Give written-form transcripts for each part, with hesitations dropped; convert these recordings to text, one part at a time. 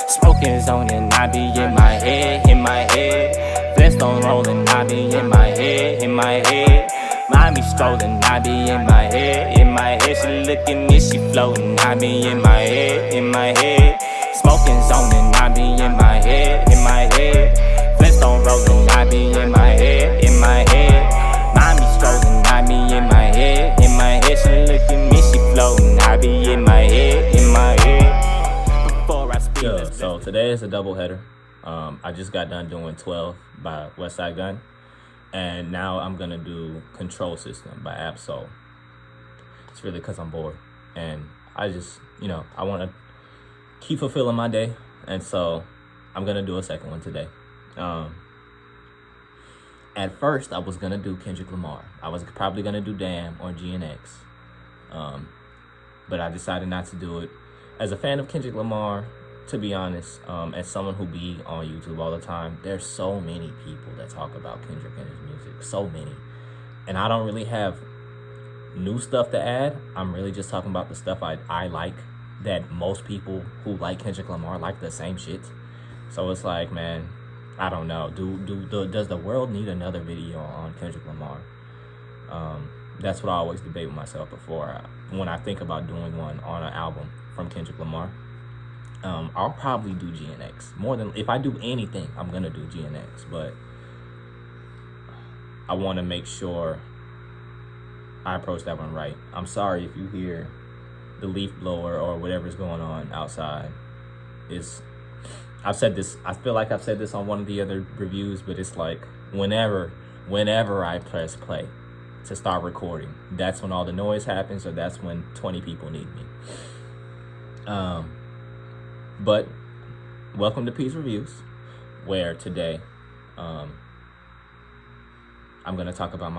Smoking zone and I be in my head, in my head. Flintstone rolling, I be in my head, in my head. Mommy strolling, I be in my head, in my head. She look at me, she floating, I be in my head, in my head. Smoking zone and I be in my head, in my head. Flintstone rolling, I be in my head, in my head. Mommy strolling, I be in my head, in my head. She look at me, she floating, I be in my head, in my head. Before I speak, so today is a doubleheader. I just got done doing 12 by Westside Gunn, and now I'm gonna do Control System by Ab-Soul. It's really because I'm bored, and I just, I want to keep fulfilling my day, and so I'm gonna do a second one today. At first, I was gonna do Kendrick Lamar. I was probably gonna do Damn or GNX, but I decided not to do it. As a fan of Kendrick Lamar, to be honest, as someone who be on YouTube all the time, there's so many people that talk about Kendrick and his music, so many. And I don't really have new stuff to add. I'm really just talking about the stuff I like, that most people who like Kendrick Lamar like the same shit. So it's like, man, I don't know. Does the world need another video on Kendrick Lamar? That's what I always debate with myself when I think about doing one on an album from Kendrick Lamar. I'll probably do GNX. More than, if I do anything, I'm gonna do GNX, but I want to make sure I approach that one right. I'm sorry if you hear the leaf blower or whatever's going on outside. I've said this, I feel like I've said this on one of the other reviews, but it's like whenever I press play to start recording, that's when all the noise happens, or that's when 20 people need me. But welcome to Peace Reviews, where today I'm gonna talk about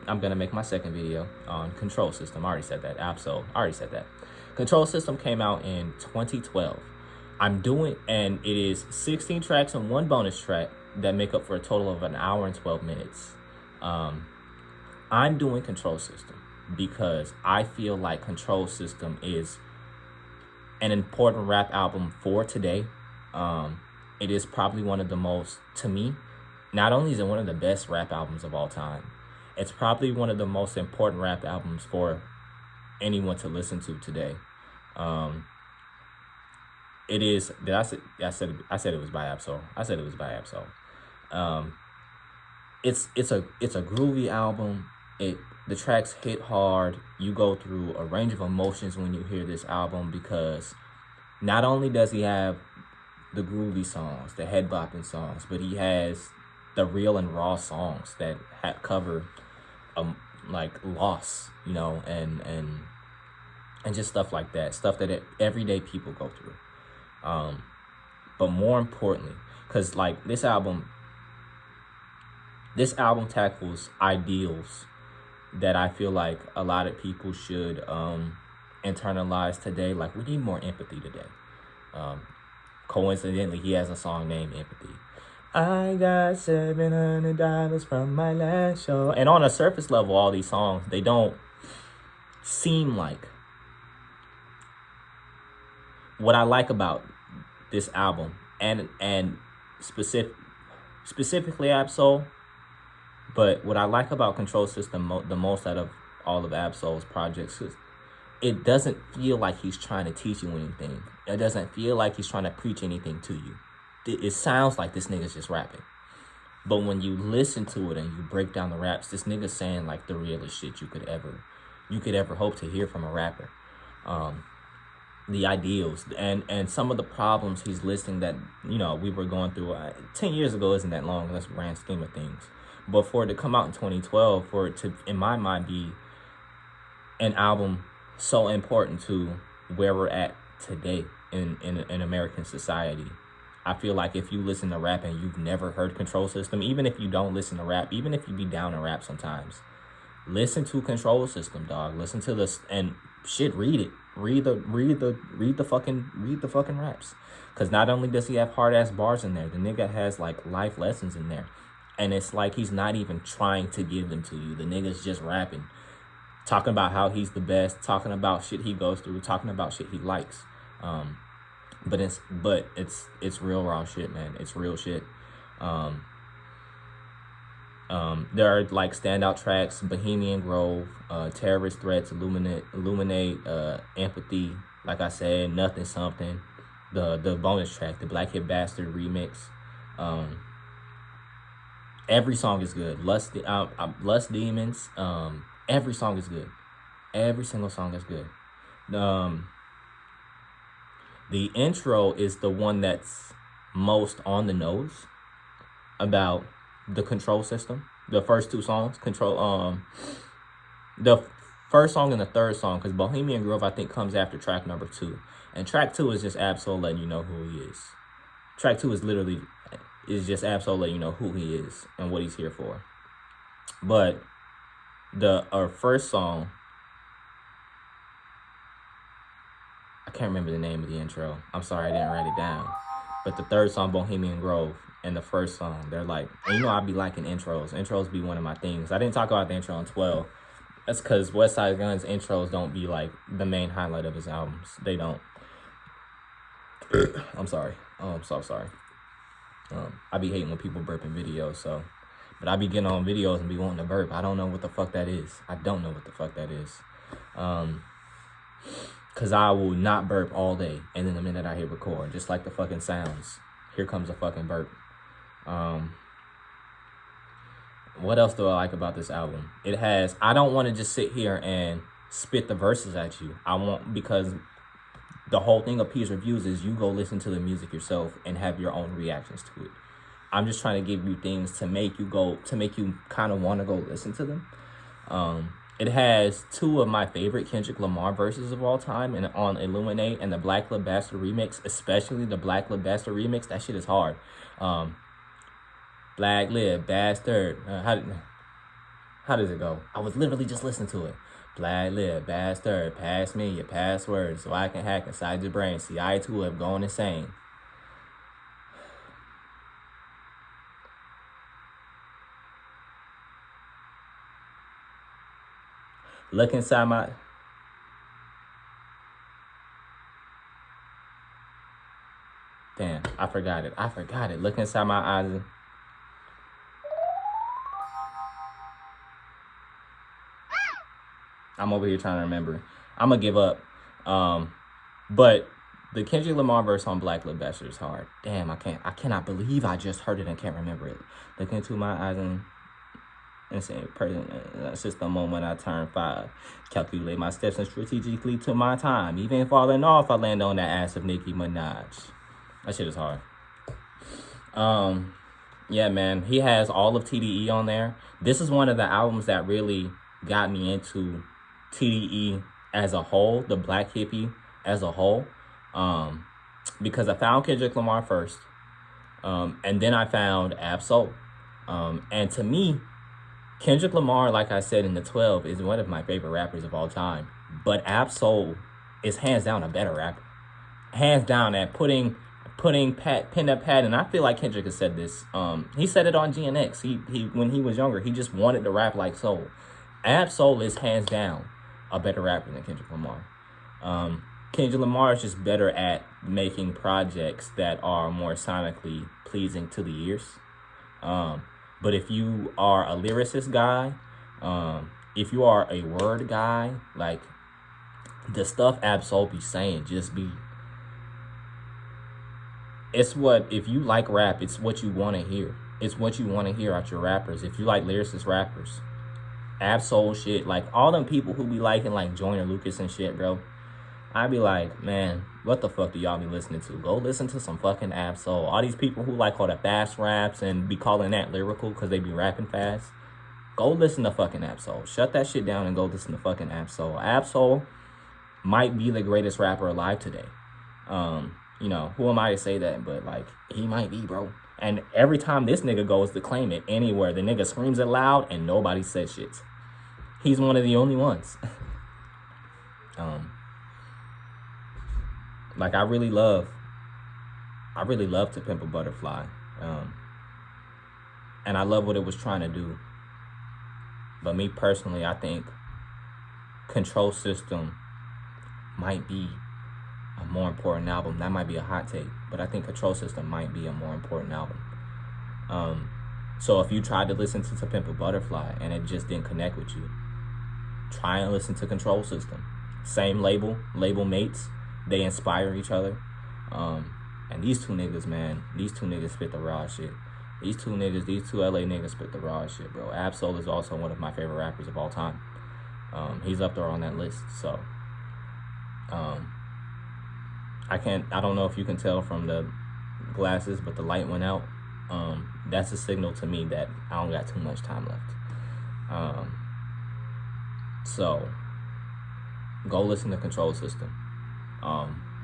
I'm gonna make my second video on Control System. I already said that. Ab-Soul, I already said that. Control System came out in 2012. And it is 16 tracks and one bonus track that make up for a total of 1 hour and 12 minutes. I'm doing Control System because I feel like Control System is an important rap album for today. It is probably one of the most, to me, not only is it one of the best rap albums of all time, it's probably one of the most important rap albums for anyone to listen to today. It is, I said it was by Ab-Soul. I said it was by Ab-Soul. It's a groovy album. The tracks hit hard. You go through a range of emotions when you hear this album, because not only does he have the groovy songs, the head bopping songs, but he has the real and raw songs that cover like loss, and just stuff like that, stuff that everyday people go through. But more importantly, because like this album tackles ideals that I feel like a lot of people should internalize today. Like, we need more empathy today. Coincidentally, he has a song named Empathy. I got $700 from my last show. And on a surface level, all these songs, they don't seem like what I like about this album, and specifically Ab-Soul. But what I like about Control System the most out of all of Ab-Soul's projects is it doesn't feel like he's trying to teach you anything. It doesn't feel like he's trying to preach anything to you. It sounds like this nigga's just rapping. But when you listen to it and you break down the raps, this nigga's saying like the realest shit you could ever hope to hear from a rapper. The ideals and some of the problems he's listing that, we were going through 10 years ago isn't that long. That's the grand scheme of things. But for it to come out in 2012, for it to, in my mind, be an album so important to where we're at today in American society, I feel like if you listen to rap and you've never heard Control System, even if you don't listen to rap, even if you be down to rap sometimes, listen to Control System, dog. Listen to this and shit. Read it. Read the fucking raps. Because not only does he have hard ass bars in there, the nigga has like life lessons in there. And it's like he's not even trying to give them to you. The nigga's just rapping, talking about how he's the best, talking about shit he goes through, talking about shit he likes. but it's real raw shit, man. It's real shit. There are like standout tracks: Bohemian Grove, Terrorist Threats, Illuminate, Empathy. Like I said, Nothing Something, the bonus track, the Black Hip Bastard remix. Every song is good. Lust Demons. Every song is good. Every single song is good. The intro is the one that's most on the nose about the control system. The first two songs, the first song and the third song, because Bohemian Grove, I think, comes after track number 2. And track 2 is just Ab-Soul letting you know who he is. Track 2 is just Ab-Soul letting you know who he is and what he's here for. But our first song, I can't remember the name of the intro. I'm sorry, I didn't write it down. But the third song, Bohemian Grove, and the first song, they're like, and you know I be liking intros. Intros be one of my things. I didn't talk about the intro on 12. That's because Westside Gunn's intros don't be like the main highlight of his albums. They don't. I'm sorry. Oh, I'm so sorry. I be hating when people burp in videos, so. But I be getting on videos and be wanting to burp. I don't know what the fuck that is. I don't know what the fuck that is. Because I will not burp all day. And then the minute I hit record, just like the fucking sounds, here comes a fucking burp. What else do I like about this album? I don't want to just sit here and spit the verses at you. Because the whole thing of P's Reviews is you go listen to the music yourself and have your own reactions to it. I'm just trying to give you things to make you kind of want to go listen to them. It has 2 of my favorite Kendrick Lamar verses of all time, and on Illuminate and the Black Lip Bastard remix, especially the Black Lip Bastard remix. That shit is hard. Black Lip Bastard. How does it go? I was literally just listening to it. Black Lip Bastard, pass me your password so I can hack inside your brain. See, I too have gone insane. Look inside my... Damn, I forgot it. Look inside my eyes. I'm over here trying to remember. I'm going to give up. But the Kendrick Lamar verse on Black Lip Bastard is hard. Damn, I cannot believe I just heard it and can't remember it. Look into my eyes and say, present, it's just the moment I turn 5. Calculate my steps and strategically to my time. Even falling off, I land on that ass of Nicki Minaj. That shit is hard. Yeah, man. He has all of TDE on there. This is one of the albums that really got me into TDE as a whole, the Black Hippie as a whole. Because I found Kendrick Lamar first. And then I found Ab-Soul. And to me, Kendrick Lamar, like I said in the 12, is one of my favorite rappers of all time. But Ab-Soul is hands down a better rapper. Hands down at putting pen to pad. And I feel like Kendrick has said this. He said it on GNX. He when he was younger, he just wanted to rap like Soul. Ab-Soul is hands down a better rapper than Kendrick Lamar. Kendrick Lamar is just better at making projects that are more sonically pleasing to the ears. But if you are a lyricist guy, if you are a word guy, like the stuff Ab-Soul be saying, if you like rap, it's what you want to hear. It's what you want to hear out your rappers. If you like lyricist rappers, Ab-Soul shit, like all them people who be liking like Joyner Lucas and shit, bro. I be like, man, what the fuck do y'all be listening to? Go listen to some fucking Ab-Soul. All these people who like all the fast raps and be calling that lyrical because they be rapping fast. Go listen to fucking Ab-Soul. Shut that shit down and go listen to fucking Ab-Soul. Ab-Soul might be the greatest rapper alive today. You know, who am I to say that? But like, he might be, bro. And every time this nigga goes to claim it anywhere, the nigga screams it loud and nobody says shit. He's one of the only ones. Like I really love To Pimp a Butterfly. And I love what it was trying to do. But me personally, I think Control System might be a more important album. That might be a hot take, but I think Control System might be a more important album. So if you tried to listen to Pimp a Butterfly and it just didn't connect with you, try and listen to Control System. Same label mates. They inspire each other. And these two niggas, man, these two niggas spit the raw shit. These two LA niggas spit the raw shit, bro. Ab-Soul is also one of my favorite rappers of all time. He's up there on that list. So, I don't know if you can tell from the glasses, but the light went out. That's a signal to me that I don't got too much time left. So go listen to Control System.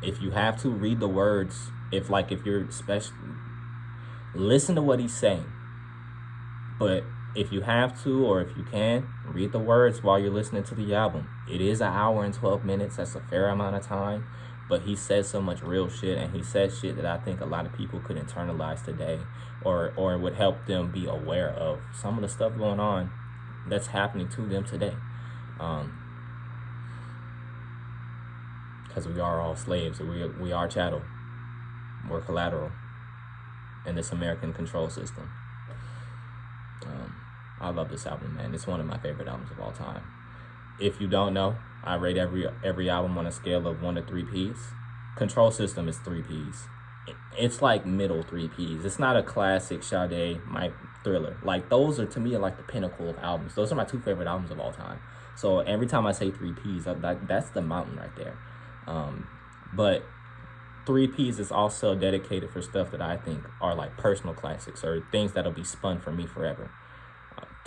If you have to, read the words. If you're special, listen to what he's saying. But if you have to, or if you can, read the words while you're listening to the album. It is an hour and 12 minutes. That's a fair amount of time. But he says so much real shit, and he says shit that I think a lot of people could internalize today, or would help them be aware of some of the stuff going on that's happening to them today. Because we are all slaves. We are chattel. We're collateral in this American control system. I love this album, man. It's one of my favorite albums of all time. If you don't know, I rate every album on a scale of 1 to 3 Ps. Control System is 3 Ps. It's like middle 3 Ps. It's not a classic Sade, Mike Thriller. Like, those are, to me, like the pinnacle of albums. Those are my 2 favorite albums of all time. So every time I say 3 Ps, that's the mountain right there. But 3 Ps is also dedicated for stuff that I think are like personal classics, or things that'll be spun for me forever.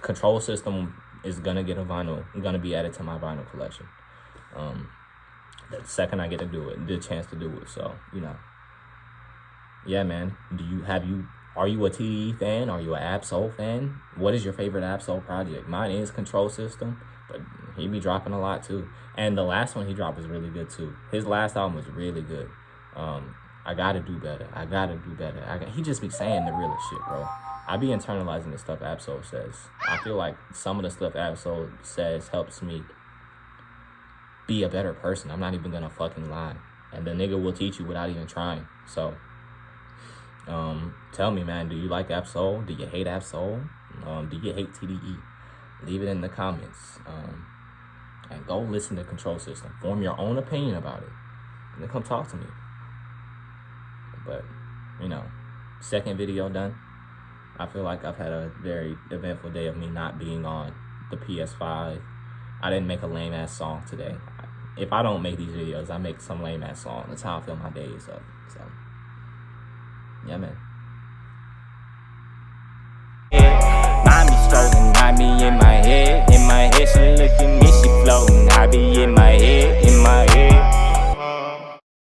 Control System is gonna get a vinyl. Gonna be added to my vinyl collection. The second I get to do it, the chance to do it. So, you know, yeah, man. Are you a TDE fan? Are you an Ab-Soul fan? What is your favorite Ab-Soul project? Mine is Control System, but he be dropping a lot too. And the last one he dropped was really good too. His last album was really good. I gotta do better. He just be saying the realest shit, bro. I be internalizing the stuff Ab-Soul says. I feel like some of the stuff Ab-Soul says helps me be a better person. I'm not even gonna fucking lie. And the nigga will teach you without even trying. So, tell me, man, do you like Ab-Soul? Do you hate Ab-Soul? Do you hate TDE? Leave it in the comments. And go listen to Control System. Form your own opinion about it. And then come talk to me. But, you know, second video done. I feel like I've had a very eventful day of me not being on the PS5. I didn't make a lame-ass song today. If I don't make these videos, I make some lame-ass song. That's how I feel my day is up. So, yeah, man. Mommy strolling, I be in my head. In my head, she look at me, she floating. I be in my head.